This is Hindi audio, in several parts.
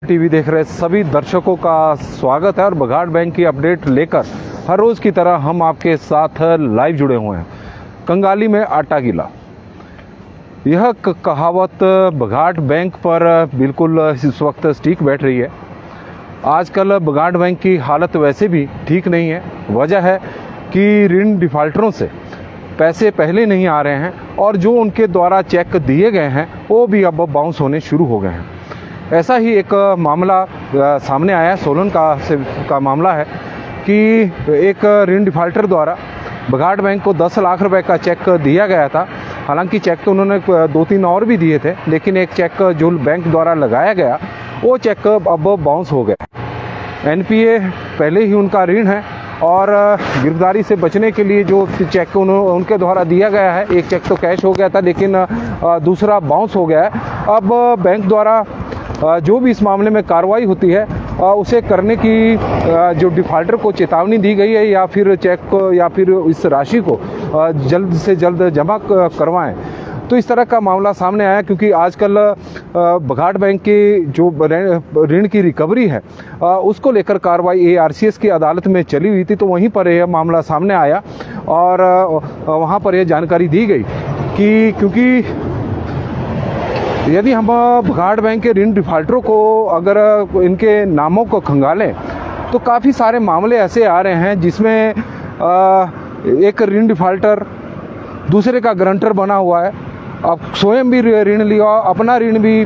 टीवी देख रहे सभी दर्शकों का स्वागत है और बघाट बैंक की अपडेट लेकर हर रोज़ की तरह हम आपके साथ लाइव जुड़े हुए हैं। कंगाली में आटा गीला, यह कहावत बघाट बैंक पर बिल्कुल इस वक्त स्टिक बैठ रही है। आजकल बघाट बैंक की हालत वैसे भी ठीक नहीं है। वजह है कि ऋण डिफाल्टरों से पैसे पहले नहीं आ रहे हैं और जो उनके द्वारा चेक दिए गए हैं वो भी अब बाउंस होने शुरू हो गए हैं। ऐसा ही एक मामला सामने आया है, सोलन का मामला है कि एक ऋण डिफाल्टर द्वारा बघाट बैंक को 10 लाख रुपए का चेक दिया गया था। हालांकि चेक तो उन्होंने 2-3 और भी दिए थे, लेकिन एक चेक जो बैंक द्वारा लगाया गया वो चेक अब बाउंस हो गया। एनपीए पहले ही उनका ऋण है और गिरफ्तारी से बचने के लिए जो चेक उनके द्वारा दिया गया है, एक चेक तो कैश हो गया था लेकिन दूसरा बाउंस हो गया है। अब बैंक द्वारा जो भी इस मामले में कार्रवाई होती है उसे करने की जो डिफाल्टर को चेतावनी दी गई है या फिर चेक को या फिर इस राशि को जल्द से जल्द जमा करवाएं। तो इस तरह का मामला सामने आया क्योंकि आजकल बघाट बैंक की जो ऋण की रिकवरी है उसको लेकर कार्रवाई एआरसीएस की अदालत में चली हुई थी। तो वहीं पर यह मामला सामने आया और वहां पर यह जानकारी दी गई कि क्योंकि यदि हम बघाट बैंक के ऋण डिफाल्टरों को अगर इनके नामों को खंगालें तो काफ़ी सारे मामले ऐसे आ रहे हैं जिसमें एक ऋण डिफाल्टर दूसरे का गारंटर बना हुआ है, अब स्वयं भी ऋण लिया, अपना ऋण भी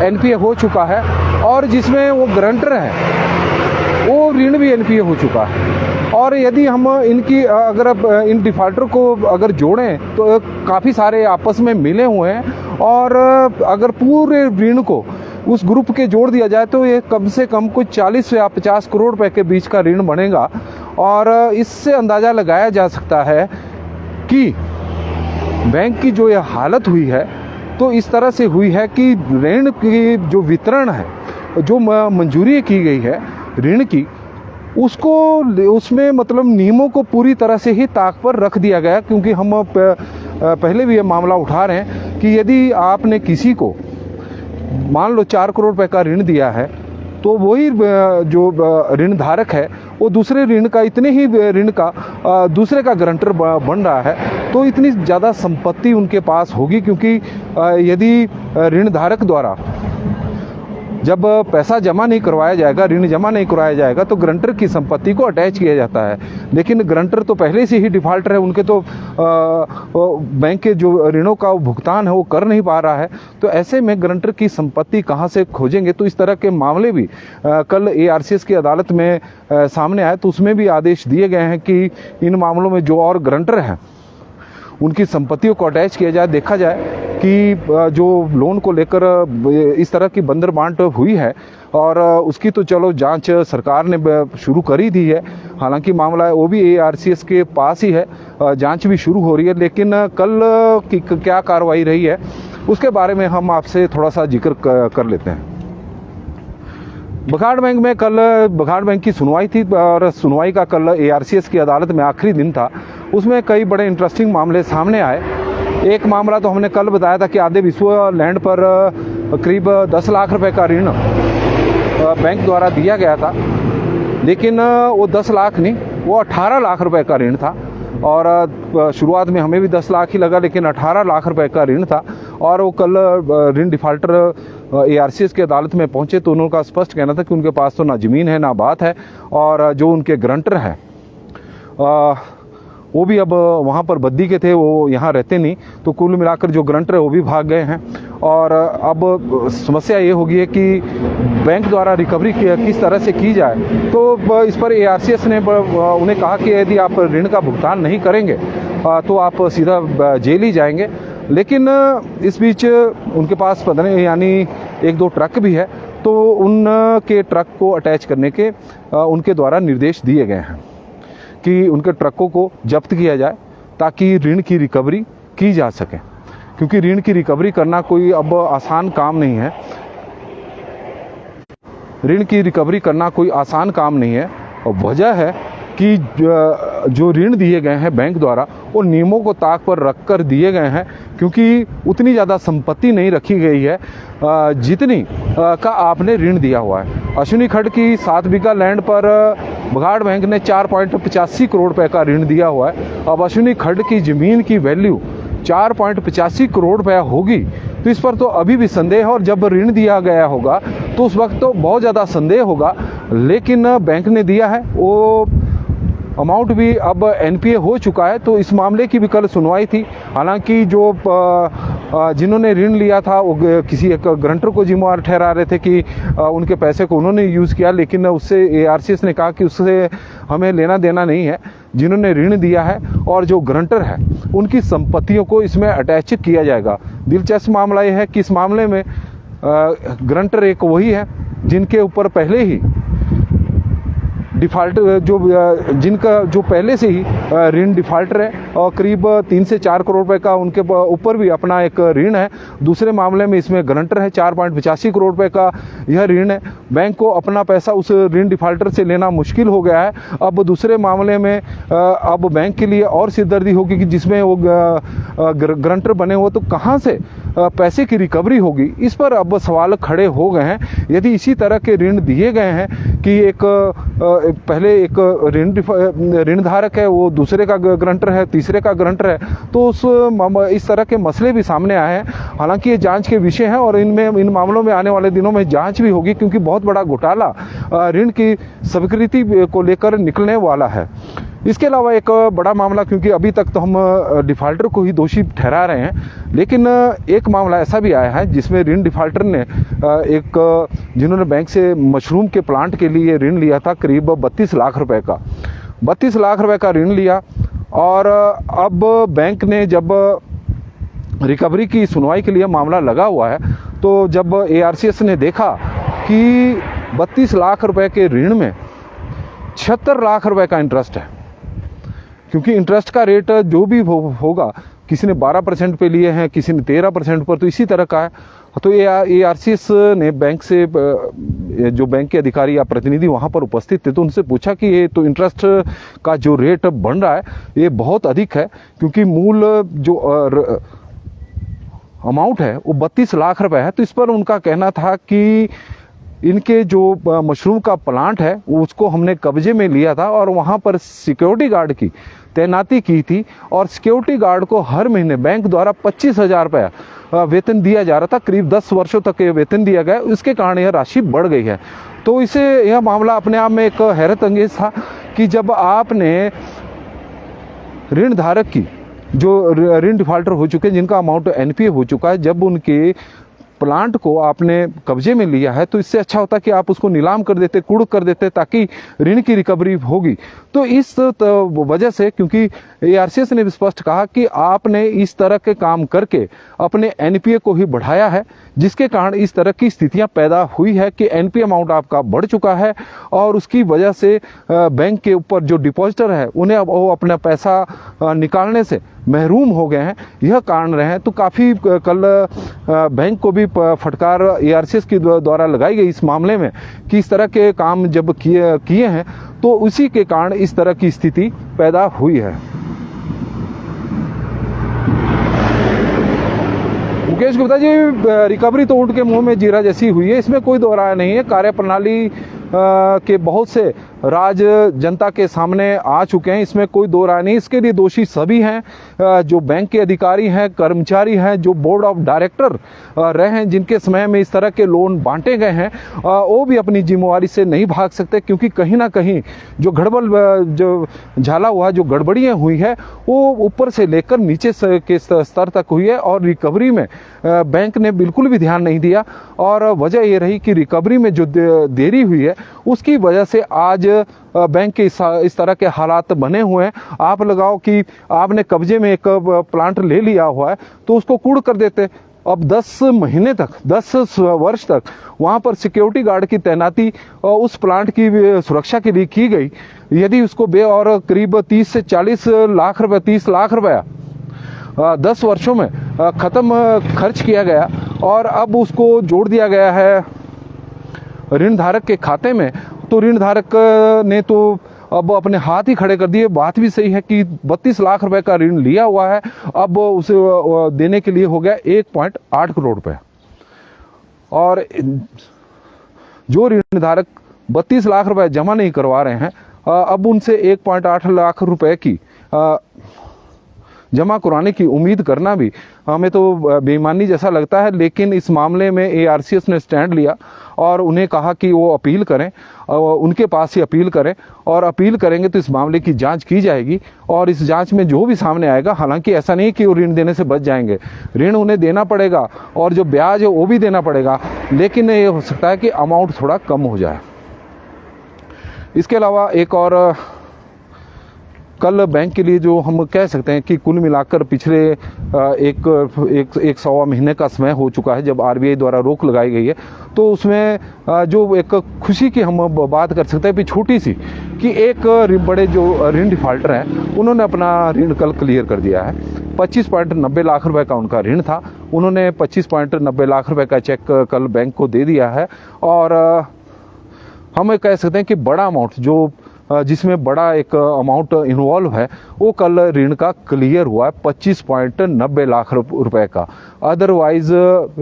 एनपीए हो चुका है और जिसमें वो गारंटर है वो ऋण भी एनपीए हो चुका है। और यदि हम इनकी अगर इन डिफाल्टर को अगर जोड़ें तो काफ़ी सारे आपस में मिले हुए हैं और अगर पूरे ऋण को उस ग्रुप के जोड़ दिया जाए तो ये कम से कम कुछ 40 या 50 करोड़ रुपए के बीच का ऋण बनेगा। और इससे अंदाज़ा लगाया जा सकता है कि बैंक की जो यह हालत हुई है तो इस तरह से हुई है कि ऋण की जो वितरण है, जो मंजूरी की गई है ऋण की, उसमें मतलब नियमों को पूरी तरह से ही ताक पर रख दिया गया। क्योंकि हम पहले भी ये मामला उठा रहे हैं कि यदि आपने किसी को मान लो 4 करोड़ रुपए का ऋण दिया है तो वही जो ऋण धारक है वो दूसरे ऋण का इतने ही ऋण का दूसरे का गारंटर बन रहा है तो इतनी ज़्यादा संपत्ति उनके पास होगी। क्योंकि यदि ऋण धारक द्वारा जब पैसा जमा नहीं करवाया जाएगा, ऋण जमा नहीं करवाया जाएगा तो गारंटर की संपत्ति को अटैच किया जाता है। लेकिन गारंटर तो पहले से ही डिफाल्टर है, उनके तो बैंक के जो ऋणों का भुगतान है वो कर नहीं पा रहा है। तो ऐसे में गारंटर की संपत्ति कहाँ से खोजेंगे। तो इस तरह के मामले भी कल एआरसीएस की अदालत में सामने आए तो उसमें भी आदेश दिए गए हैं कि इन मामलों में जो और गारंटर हैं उनकी संपत्तियों को अटैच किया जाए। देखा जाए कि जो लोन को लेकर इस तरह की बंदर बांट हुई है और उसकी तो चलो जांच सरकार ने शुरू कर ही दी है। हालांकि मामला है वो भी एआरसीएस के पास ही है, जांच भी शुरू हो रही है। लेकिन कल की क्या कार्रवाई रही है उसके बारे में हम आपसे थोड़ा सा जिक्र कर लेते हैं। बघाट बैंक में कल बघाट बैंक की सुनवाई थी और सुनवाई का कल एआरसीएस की अदालत में आखिरी दिन था। उसमें कई बड़े इंटरेस्टिंग मामले सामने आए। एक मामला तो हमने कल बताया था कि आधे विश्व लैंड पर करीब 10 लाख रुपए का ऋण बैंक द्वारा दिया गया था, लेकिन वो 10 लाख नहीं, वो 18 लाख रुपए का ऋण था। और शुरुआत में हमें भी 10 लाख ही लगा, लेकिन 18 लाख रुपए का ऋण था। और वो कल ऋण डिफाल्टर एआरसीएस की अदालत में पहुंचे तो उनका स्पष्ट कहना था कि उनके पास तो ना ज़मीन है ना बात है और जो उनके गारंटर हैं वो भी अब वहाँ पर बद्दी के थे, वो यहाँ रहते नहीं। तो कुल मिलाकर जो गारंटर है वो भी भाग गए हैं। और अब समस्या ये होगी है कि बैंक द्वारा रिकवरी किस तरह से की जाए। तो इस पर एआरसीएस ने उन्हें कहा कि यदि आप ऋण का भुगतान नहीं करेंगे तो आप सीधा जेल ही जाएंगे। लेकिन इस बीच उनके पास पता नहीं यानी 1-2 ट्रक भी है, तो उनके ट्रक को अटैच करने के उनके द्वारा निर्देश दिए गए हैं कि उनके ट्रकों को जब्त किया जाए ताकि ऋण की रिकवरी की जा सके। क्योंकि ऋण की रिकवरी करना कोई अब आसान काम नहीं है। ऋण की रिकवरी करना कोई आसान काम नहीं है और वजह है कि जो ऋण दिए गए हैं बैंक द्वारा वो नियमों को ताक पर रख कर दिए गए हैं, क्योंकि उतनी ज़्यादा संपत्ति नहीं रखी गई है जितनी का आपने ऋण दिया हुआ है। अश्विनी खड्ड की 7 बीघा लैंड पर बघाट बैंक ने 4.85 करोड़ रुपए का ऋण दिया हुआ है। अब अश्विनी खड्ड की ज़मीन की वैल्यू 4.85 करोड़ रुपया होगी, तो इस पर तो अभी भी संदेह है, और जब ऋण दिया गया होगा तो उस वक्त तो बहुत ज़्यादा संदेह होगा। लेकिन बैंक ने दिया है, वो अमाउंट भी अब एनपीए हो चुका है, तो इस मामले की भी कल सुनवाई थी। हालांकि जो जिन्होंने ऋण लिया था वो किसी एक गारंटर को जिम्मेवार ठहरा रहे थे कि उनके पैसे को उन्होंने यूज़ किया, लेकिन उससे एआरसीएस ने कहा कि उससे हमें लेना देना नहीं है। जिन्होंने ऋण दिया है और जो गारंटर है उनकी संपत्तियों को इसमें अटैच किया जाएगा। दिलचस्प मामला यह है कि इस मामले में गारंटर एक वही है जिनके ऊपर पहले ही डिफ़ॉल्ट जिनका जो पहले से ही ऋण डिफ़ॉल्टर है, और करीब 3 से 4 करोड़ रुपए का उनके ऊपर भी अपना एक ऋण है। दूसरे मामले में इसमें गारंटर है, 4.85 करोड़ रुपए का यह ऋण है। बैंक को अपना पैसा उस ऋण डिफ़ॉल्टर से लेना मुश्किल हो गया है। अब दूसरे मामले में अब बैंक के लिए और सिरदर्दी होगी कि जिसमें वो गारंटर बने हुए, तो कहाँ से पैसे की रिकवरी होगी, इस पर अब सवाल खड़े हो गए हैं। यदि इसी तरह के ऋण दिए गए हैं कि एक पहले एक ऋण धारक है, वो दूसरे का गारंटर है, तीसरे का गारंटर है, तो इस तरह के मसले भी सामने आए हैं। हालांकि ये जांच के विषय हैं और इन मामलों में आने वाले दिनों में जांच भी होगी, क्योंकि बहुत बड़ा घोटाला ऋण की स्वीकृति को लेकर निकलने वाला है। इसके अलावा एक बड़ा मामला, क्योंकि अभी तक तो हम डिफ़ॉल्टर को ही दोषी ठहरा रहे हैं, लेकिन एक मामला ऐसा भी आया है जिसमें ऋण डिफ़ॉल्टर ने जिन्होंने बैंक से मशरूम के प्लांट के लिए ऋण लिया था करीब 32 लाख रुपए का, 32 लाख रुपए का ऋण लिया, और अब बैंक ने जब रिकवरी की सुनवाई के लिए मामला लगा हुआ है, तो जब एआरसीएस ने देखा कि 32 लाख रुपए के ऋण में 76 लाख रुपए का इंटरेस्ट है, क्योंकि इंटरेस्ट का रेट जो भी होगा, किसी ने 12% पे लिए हैं, किसी ने 13% पर, तो इसी तरह का है। तो एआरसीएस ने बैंक से, जो बैंक के अधिकारी या प्रतिनिधि वहाँ पर उपस्थित थे, तो उनसे पूछा कि ये तो इंटरेस्ट का जो रेट बन रहा है ये बहुत अधिक है, क्योंकि मूल जो अमाउंट है वो 32 लाख रुपए है। तो इस पर उनका कहना था कि इनके जो मशरूम का प्लांट है उसको हमने कब्जे में लिया था, और वहाँ पर सिक्योरिटी गार्ड की तैनाती की थी, और सिक्योरिटी गार्ड को हर महीने बैंक द्वारा 25,000 रुपया वेतन दिया जा रहा था। करीब 10 वर्षों तक ये वेतन दिया गया, इसके कारण यह राशि बढ़ गई है। तो इसे यह मामला अपने आप में एक हैरत अंगेज था कि जब आपने ऋण धारक की, जो ऋण डिफ़ॉल्टर हो चुके हैं, जिनका अमाउंट एनपीए हो चुका है, जब उनके प्लांट को आपने कब्जे में लिया है, तो इससे अच्छा होता कि आप उसको नीलाम कर देते, कुड़ कर देते, ताकि ऋण की रिकवरी होगी। तो इस वजह से, क्योंकि एआरसीएस ने भी स्पष्ट कहा कि आपने इस तरह के काम करके अपने एनपीए को ही बढ़ाया है, जिसके कारण इस तरह की स्थितियां पैदा हुई है कि एनपीए अमाउंट आपका बढ़ चुका है, और उसकी वजह से बैंक के ऊपर जो डिपॉजिटर है उन्हें अब वो अपना पैसा निकालने से महरूम हो गए हैं। यह कारण रहे हैं। तो काफ़ी कल बैंक को भी फटकार एआरसीएस के द्वारा लगाई गई इस मामले में कि इस तरह के काम जब किए हैं, तो उसी के कारण इस तरह की स्थिति पैदा हुई है। मुकेश गुप्ता जी, रिकवरी तो ऊंट के मुंह में जीरा जैसी हुई है, इसमें कोई दो राय नहीं है। कार्यप्रणाली के बहुत से राज जनता के सामने आ चुके हैं, इसमें कोई दो राय नहीं। इसके लिए दोषी सभी हैं, जो बैंक के अधिकारी हैं, कर्मचारी हैं, जो बोर्ड ऑफ डायरेक्टर रहे हैं, जिनके समय में इस तरह के लोन बांटे गए हैं, वो भी अपनी जिम्मेवारी से नहीं भाग सकते, क्योंकि कहीं ना कहीं जो गड़बड़ जो झाला हुआ, जो गड़बड़ियाँ हुई है, वो ऊपर से लेकर नीचे के स्तर तक हुई है, और रिकवरी में बैंक ने बिल्कुल भी ध्यान नहीं दिया। और वजह ये रही कि रिकवरी में जो देरी हुई है, उसकी वजह से आज बैंक के इस तरह के हालात बने हुए हैं। आप लगाओ कि आपने कब्जे में एक प्लांट ले लिया हुआ है, तो उसको कूड़ कर देते। अब 10 महीने तक, 10 वर्ष तक वहाँ पर सिक्योरिटी गार्ड की तैनाती उस प्लांट की सुरक्षा के लिए की गई। यदि उसको और करीब 30 से 40 लाख रुपए, 30 लाख रुपया 10 वर्षों में खर्च किया गया, और अब उसको जोड़ दिया गया है ऋण धारक के खाते में, तो ऋण धारक ने तो अब अपने हाथ ही खड़े कर दिए। बात भी सही है कि 32 लाख रुपए का ऋण लिया हुआ है, अब उसे देने के लिए हो गया 1.8 करोड़ रुपए। और जो ऋण धारक 32 लाख रुपए जमा नहीं करवा रहे हैं, अब उनसे 1.8 लाख रुपए की जमा कराने की उम्मीद करना भी हमें तो बेईमानी जैसा लगता है। लेकिन इस मामले में ARCS ने स्टैंड लिया और उन्हें कहा कि वो अपील करें, उनके पास ही अपील करें, और अपील करेंगे तो इस मामले की जांच की जाएगी। और इस जांच में जो भी सामने आएगा, हालांकि ऐसा नहीं कि वो ऋण देने से बच जाएंगे, ऋण उन्हें देना पड़ेगा और जो ब्याज है वो भी देना पड़ेगा, लेकिन ये हो सकता है कि अमाउंट थोड़ा कम हो जाए। इसके अलावा एक और कल बैंक के लिए जो हम कह सकते हैं कि कुल मिलाकर पिछले एक सवा महीने का समय हो चुका है जब RBI द्वारा रोक लगाई गई है, तो उसमें जो एक खुशी की हम बात कर सकते हैं भी छोटी सी, कि एक बड़े जो ऋण डिफाल्टर हैं उन्होंने अपना ऋण कल क्लियर कर दिया है। 25.90 लाख रुपए का उनका ऋण था, उन्होंने 25.90 लाख रुपए का चेक कल बैंक को दे दिया है। और हम कह सकते हैं कि बड़ा अमाउंट जो जिसमें बड़ा एक अमाउंट इन्वॉल्व है, वो कल ऋण का क्लियर हुआ है 25.90 लाख रुपए का। अदरवाइज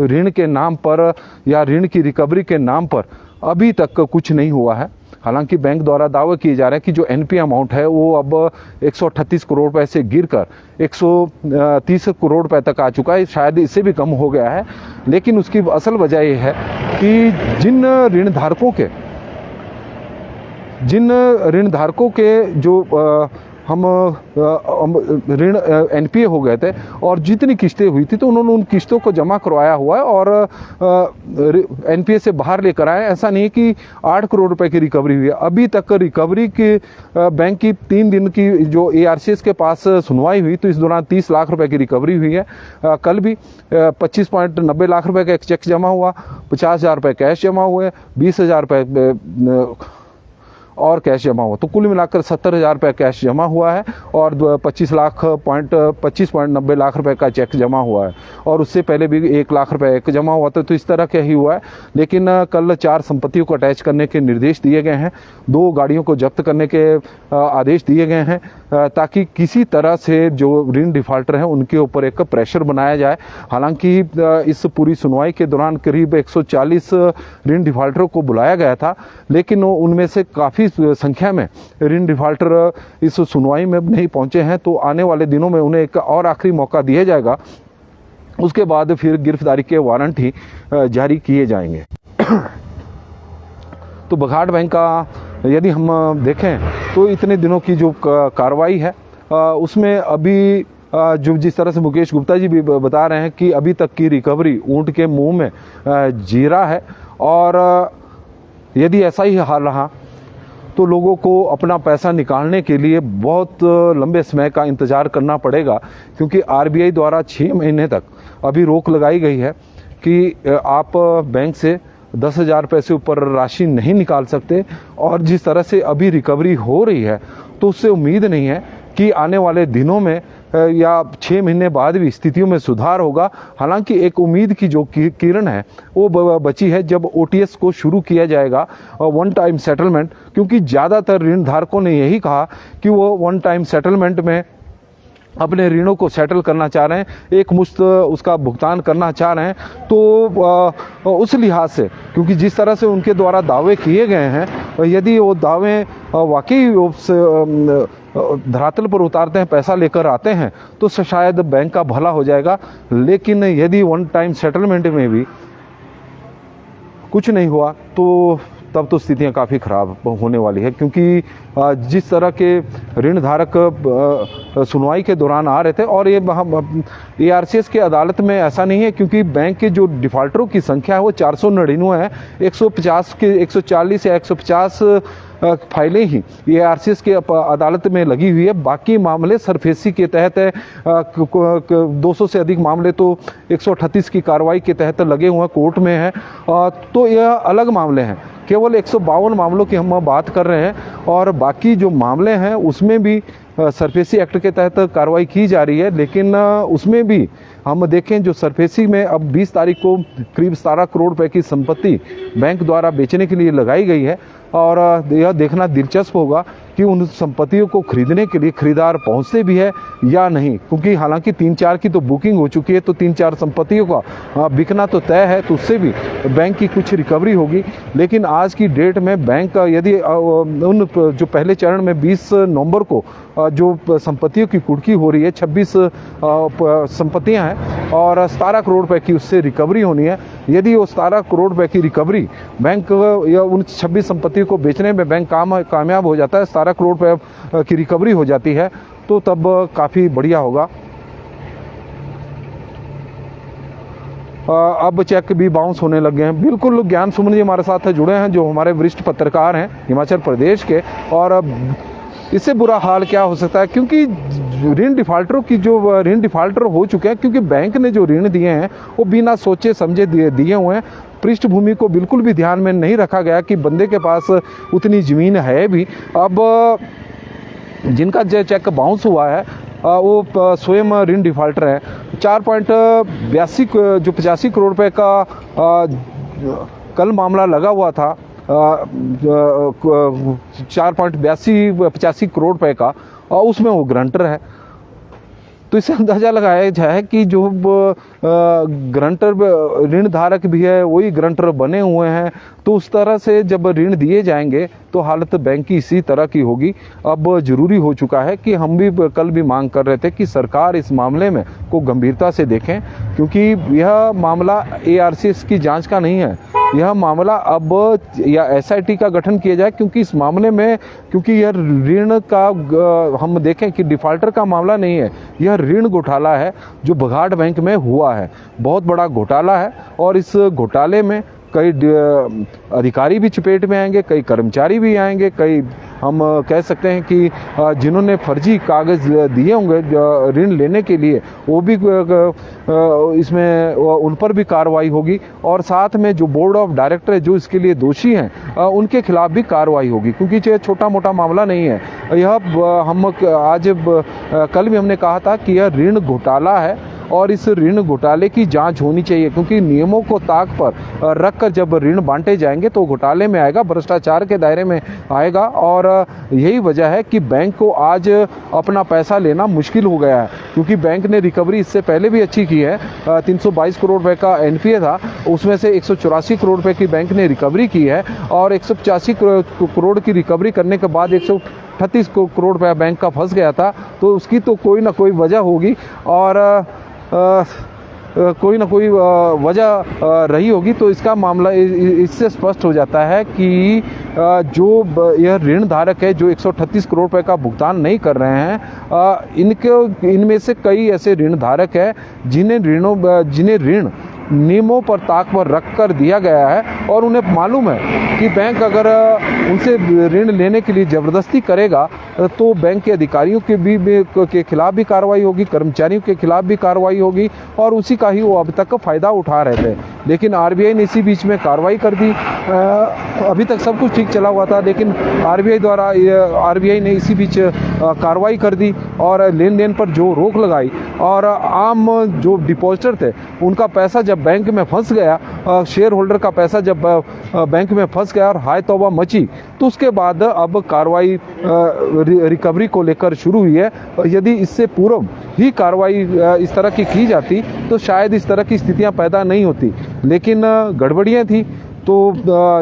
ऋण के नाम पर या ऋण की रिकवरी के नाम पर अभी तक कुछ नहीं हुआ है। हालांकि बैंक द्वारा दावे किए जा रहे हैं कि जो NPA अमाउंट है वो अब 138 करोड़ रुपए से गिरकर 130 करोड़ रुपए तक आ चुका है, शायद इससे भी कम हो गया है। लेकिन उसकी असल वजह यह है कि जिन ऋण धारकों के जो हम ऋण NPA हो गए थे और जितनी किस्तें हुई थी, तो उन्होंने उन किस्तों को जमा करवाया हुआ है और NPA से बाहर लेकर आए। ऐसा नहीं है कि 8 करोड़ रुपए की रिकवरी हुई है। अभी तक रिकवरी की बैंक की 3 दिन की जो ARCS के पास सुनवाई हुई, तो इस दौरान 30 लाख रुपए की रिकवरी हुई है। कल भी 25.90 लाख रुपए का एक चेक जमा हुआ, 50,000 रुपए कैश जमा हुए, 20,000 रुपए और कैश जमा हुआ, तो कुल मिलाकर 70,000 रुपये कैश जमा हुआ है और 25.90 लाख रुपए का चेक जमा हुआ है। और उससे पहले भी 1 लाख रुपए एक जमा हुआ था, तो इस तरह का ही हुआ है। लेकिन कल 4 संपत्तियों को अटैच करने के निर्देश दिए गए हैं, 2 गाड़ियों को जब्त करने के आदेश दिए गए हैं, ताकि किसी तरह से जो ऋण डिफाल्टर हैं उनके ऊपर एक प्रेशर बनाया जाए। हालांकि इस पूरी सुनवाई के दौरान करीब 140 ऋण डिफाल्टरों को बुलाया गया था, लेकिन उनमें से काफ़ी संख्या में ऋण डिफाल्टर इस सुनवाई में नहीं पहुंचे हैं। तो आने वाले दिनों में उन्हें एक और आखिरी मौका दिया जाएगा, उसके बाद फिर गिरफ्तारी के वारंट ही जारी किए जाएंगे। तो बघाट बैंक का यदि हम देखें तो इतने दिनों की जो कार्रवाई है उसमें अभी जो जिस तरह से मुकेश गुप्ता जी भी बता रहे हैं कि अभी तक की रिकवरी ऊंट के मुंह में जीरा है। और यदि ऐसा ही हाल रहा तो लोगों को अपना पैसा निकालने के लिए बहुत लंबे समय का इंतज़ार करना पड़ेगा, क्योंकि RBI द्वारा 6 महीने तक अभी रोक लगाई गई है कि आप बैंक से 10,000 रुपये से ऊपर राशि नहीं निकाल सकते। और जिस तरह से अभी रिकवरी हो रही है, तो उससे उम्मीद नहीं है कि आने वाले दिनों में या 6 महीने बाद भी स्थितियों में सुधार होगा। हालांकि एक उम्मीद की जो किरण है वो बची है जब OTS को शुरू किया जाएगा, वन टाइम सेटलमेंट, क्योंकि ज़्यादातर ऋण धारकों ने यही कहा कि वो वन टाइम सेटलमेंट में अपने ऋणों को सेटल करना चाह रहे हैं, एक मुश्त उसका भुगतान करना चाह रहे हैं। तो उस लिहाज से, क्योंकि जिस तरह से उनके द्वारा दावे किए गए हैं, यदि वो दावे वाकई धरातल पर उतारते हैं, पैसा लेकर आते हैं, तो शायद बैंक का भला हो जाएगा। लेकिन यदि वन टाइम सेटलमेंट में भी कुछ नहीं हुआ, तो तब तो स्थितियां काफ़ी खराब होने वाली है। क्योंकि जिस तरह के ऋण धारक सुनवाई के दौरान आ रहे थे, और ये ARCS के अदालत में ऐसा नहीं है, क्योंकि बैंक के जो डिफाल्टरों की संख्या है वो 499 है। 150 के 140 या 150 फाइलें ही ARCS के अदालत में लगी हुई है। बाकी मामले सरफेसी के तहत है, 200 से अधिक मामले तो 138 की कार्रवाई के तहत लगे हुए हैं, कोर्ट में है। तो यह अलग मामले हैं। केवल 152 मामलों की हम बात कर रहे हैं, और बाकी जो मामले हैं उसमें भी सरफेसी एक्ट के तहत कार्रवाई की जा रही है। लेकिन उसमें भी हम देखें, जो सरफेसी में अब 20 तारीख को करीब 17 करोड़ रुपए की संपत्ति बैंक द्वारा बेचने के लिए लगाई गई है और यह देखना दिलचस्प होगा कि उन संपत्तियों को खरीदने के लिए खरीदार पहुंचते भी है या नहीं, क्योंकि हालांकि 3-4 की तो बुकिंग हो चुकी है, तो 3-4 संपत्तियों का बिकना तो तय है, तो उससे भी बैंक की कुछ रिकवरी होगी। लेकिन आज की डेट में बैंक यदि उन जो पहले चरण में 20 नवंबर को जो संपत्तियों की कुर्की हो रही है, 26 संपत्तियां हैं और 17 करोड़ रुपए की उससे रिकवरी होनी है। यदि वो 17 करोड़ रुपए की रिकवरी बैंक या उन 26 संपत्तियों को बेचने में बैंक कामयाब हो जाता है, 17 करोड़ रुपए की रिकवरी हो जाती है, तो तब काफ़ी बढ़िया होगा। अब चेक भी बाउंस होने लगे हैं। बिल्कुल ज्ञान सुमन जी हमारे साथ जुड़े हैं, जो हमारे वरिष्ठ पत्रकार हैं हिमाचल प्रदेश के, और इससे बुरा हाल क्या हो सकता है, क्योंकि ऋण डिफाल्टरों की जो ऋण डिफाल्टर हो चुके हैं, क्योंकि बैंक ने जो ऋण दिए हैं वो बिना सोचे समझे दिए हुए हैं। पृष्ठभूमि को बिल्कुल भी ध्यान में नहीं रखा गया कि बंदे के पास उतनी ज़मीन है भी। अब जिनका चेक बाउंस हुआ है वो स्वयं ऋण डिफाल्टर है। 85 करोड़ रुपए का कल मामला लगा हुआ था, 85 करोड़ रुपए का, और उसमें वो ग्रंटर है। तो इससे अंदाजा लगाया जाए कि जो ग्रंटर ऋण धारक भी है वही ग्रंटर बने हुए हैं, तो उस तरह से जब ऋण दिए जाएंगे तो हालत बैंक की इसी तरह की होगी। अब जरूरी हो चुका है कि हम भी कल भी मांग कर रहे थे कि सरकार इस मामले में को गंभीरता से देखें, क्योंकि यह मामला ARCS की जांच का नहीं है, यह मामला अब या SIT का गठन किया जाए, क्योंकि इस मामले में, क्योंकि यह ऋण का हम देखें कि डिफाल्टर का मामला नहीं है, यह ऋण घोटाला है जो बघाट बैंक में हुआ है। बहुत बड़ा घोटाला है और इस घोटाले में कई अधिकारी भी चपेट में आएंगे, कई कर्मचारी भी आएंगे, कई हम कह सकते हैं कि जिन्होंने फर्जी कागज़ दिए होंगे ऋण लेने के लिए, वो भी इसमें उन पर भी कार्रवाई होगी। और साथ में जो बोर्ड ऑफ डायरेक्टर है जो इसके लिए दोषी हैं उनके खिलाफ भी कार्रवाई होगी, क्योंकि ये छोटा मोटा मामला नहीं है। यह हम आज कल भी हमने कहा था कि यह ऋण घोटाला है और इस ऋण घोटाले की जांच होनी चाहिए, क्योंकि नियमों को ताक पर रखकर जब ऋण बांटे जाएंगे तो घोटाले में आएगा, भ्रष्टाचार के दायरे में आएगा। और यही वजह है कि बैंक को आज अपना पैसा लेना मुश्किल हो गया है, क्योंकि बैंक ने रिकवरी इससे पहले भी अच्छी की है। 322 करोड़ रुपए का NPA था, उसमें से 184 करोड़ रुपए की बैंक ने रिकवरी की है, और 185 करोड़ की रिकवरी करने के बाद 138 करोड़ रुपया बैंक का फंस गया था। तो उसकी तो कोई ना कोई वजह होगी, और कोई ना कोई वजह रही होगी। तो इसका मामला इससे स्पष्ट हो जाता है कि जो यह ऋण धारक है जो 138 करोड़ रुपए का भुगतान नहीं कर रहे हैं, इनमें से कई ऐसे ऋण धारक हैं जिन्हें ऋण नियमों पर ताक पर रख कर दिया गया है, और उन्हें मालूम है कि बैंक अगर उनसे ऋण लेने के लिए ज़बरदस्ती करेगा तो बैंक के अधिकारियों के खिलाफ भी कार्रवाई होगी, कर्मचारियों के खिलाफ भी कार्रवाई होगी, और उसी का ही वो अब तक फ़ायदा उठा रहे थे। लेकिन RBI ने इसी बीच में कार्रवाई कर दी। अभी तक सब कुछ ठीक चला हुआ था, लेकिन RBI ने इसी बीच कार्रवाई कर दी और लेन देन पर जो रोक लगाई, और आम जो डिपॉजिटर थे उनका पैसा जब बैंक में फंस गया, शेयर होल्डर का पैसा जब बैंक में फंस गया और हाय तौबा मची, तो उसके बाद अब कार्रवाई रिकवरी को लेकर शुरू हुई है। यदि इससे पूर्व ही कार्रवाई इस तरह की जाती तो शायद इस तरह की स्थितियां पैदा नहीं होती, लेकिन गड़बड़ियां थी। तो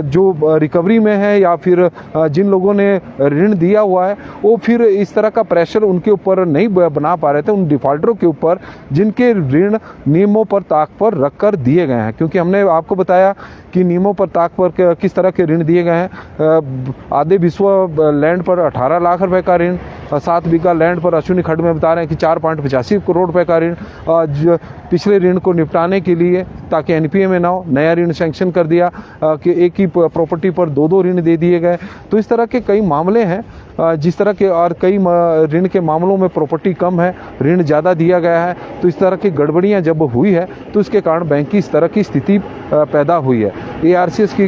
जो रिकवरी में है या फिर जिन लोगों ने ऋण दिया हुआ है वो फिर इस तरह का प्रेशर उनके ऊपर नहीं बना पा रहे थे, उन डिफॉल्टरों के ऊपर जिनके ऋण नियमों पर ताक पर रख कर दिए गए हैं। क्योंकि हमने आपको बताया कि नियमों पर ताक पर किस तरह के ऋण दिए गए हैं। आधे विश्व लैंड पर 18 लाख रुपए का ऋण, 7 बीघा लैंड पर अश्विनी खड्ड में बता रहे हैं कि 4.85 करोड़ रुपए का ऋण, पिछले ऋण को निपटाने के लिए ताकि NPA में ना हो, नया ऋण सैंक्शन कर दिया कि एक ही प्रॉपर्टी पर 2 ऋण दे दिए गए। तो इस तरह के कई मामले हैं जिस तरह के और कई ऋण के मामलों में प्रॉपर्टी कम है, ऋण ज़्यादा दिया गया है, तो इस तरह की गड़बड़ियाँ जब हुई है तो इसके कारण बैंक की इस तरह की स्थिति पैदा हुई है। ARCS की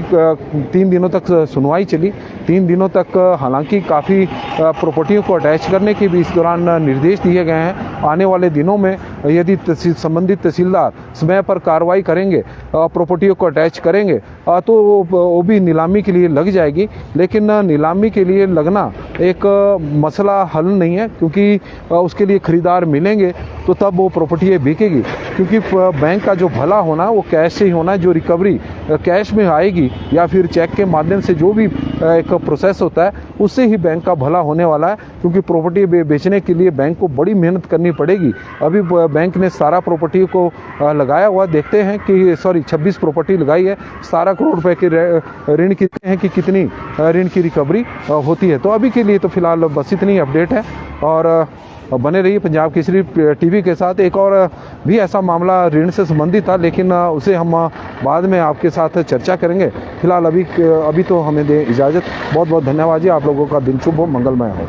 3 दिनों तक सुनवाई चली। 3 दिनों तक हालांकि काफ़ी प्रॉपर्टियों को अटैच करने के भी इस दौरान निर्देश दिए गए हैं। आने वाले दिनों में यदि संबंधित तहसीलदार समय पर कार्रवाई करेंगे, प्रॉपर्टियों को अटैच करेंगे, तो वो भी नीलामी के लिए लग जाएगी। लेकिन नीलामी के लिए लगना एक मसला हल नहीं है, क्योंकि उसके लिए खरीदार मिलेंगे तो तब वो प्रॉपर्टी बिकेगी। क्योंकि बैंक का जो भला होना वो कैश से ही होना है। जो रिकवरी कैश में आएगी या फिर चेक के माध्यम से जो भी एक प्रोसेस होता है, उससे ही बैंक का भला होने वाला है। क्योंकि प्रॉपर्टी बेचने के लिए बैंक को बड़ी मेहनत करनी पड़ेगी। अभी बैंक ने सारा प्रॉपर्टी को लगाया हुआ, देखते हैं कि 26 प्रॉपर्टी लगाई है। 17 करोड़ रुपए के ऋण कितने हैं कि कितनी ऋण की रिकवरी होती है। तो अभी के लिए तो फिलहाल बस इतनी अपडेट है, और बने रहिए पंजाब केसरी टीवी के साथ। एक और भी ऐसा मामला ऋण से संबंधित था, लेकिन उसे हम बाद में आपके साथ चर्चा करेंगे। फिलहाल अभी तो हमें दें इजाज़त। बहुत बहुत धन्यवाद जी। आप लोगों का दिन शुभ हो, मंगलमय हो।